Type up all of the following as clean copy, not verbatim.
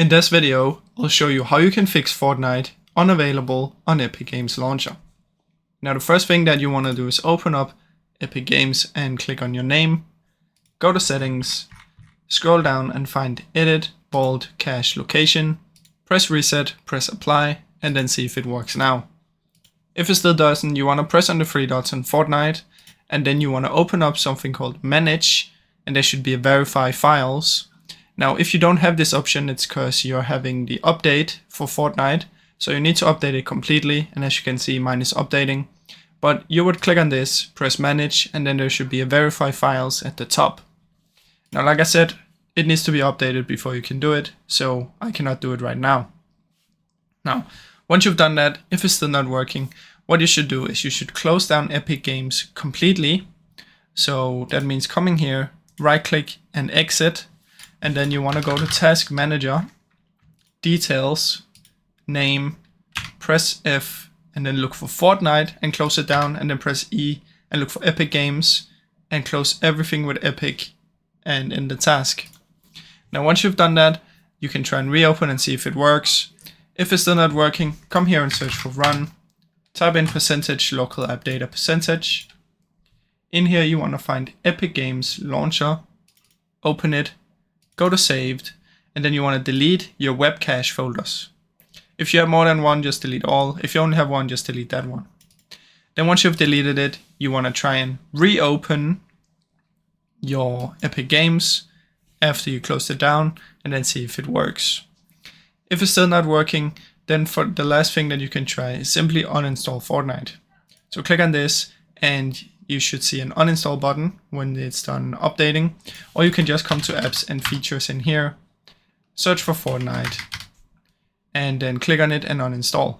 In this video, I'll show you how you can fix Fortnite Unavailable on Epic Games Launcher. Now the first thing that you want to do is open up Epic Games and click on your name, go to settings, scroll down and find Edit, Bold, Cache, Location, press reset, press apply, and then see if it works now. If it still doesn't, you want to press on the three dots on Fortnite, and then you want to open up something called Manage, and there should be a Verify Files. Now, if you don't have this option, it's because you're having the update for Fortnite, so you need to update it completely, and as you can see, mine is updating. But you would click on this, press Manage, and then there should be a Verify Files at the top. Now, like I said, it needs to be updated before you can do it, so I cannot do it right now. Now, once you've done that, if it's still not working, what you should do is you should close down Epic Games completely. So that means coming here, right click and exit, and then you want to go to Task Manager, Details, Name, press F, and then look for Fortnite and close it down, and then press E and look for Epic Games and close everything with Epic and in the task. Now once you've done that, you can try and reopen and see if it works. If it's still not working, come here and search for run. Type in % local app data %. In here you want to find Epic Games Launcher, open it, go to saved, and then you want to delete your web cache folders. If you have more than one, just delete all. If you only have one, just delete that one. Then once you've deleted it, you want to try and reopen your Epic Games after you closed it down and then see if it works. If it's still not working, then for the last thing that you can try is simply uninstall Fortnite. So click on this and you should see an uninstall button when it's done updating, or you can just come to apps and features in here, search for Fortnite, and then click on it and uninstall.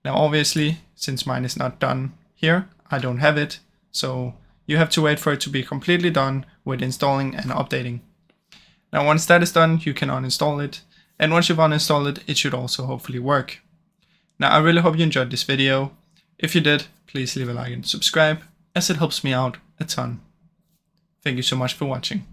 Now obviously, since mine is not done here, I don't have it, so you have to wait for it to be completely done with installing and updating. Now once that is done, you can uninstall it, and once you've uninstalled it, it should also hopefully work. Now I really hope you enjoyed this video. If you did, please leave a like and subscribe, as it helps me out a ton. Thank you so much for watching.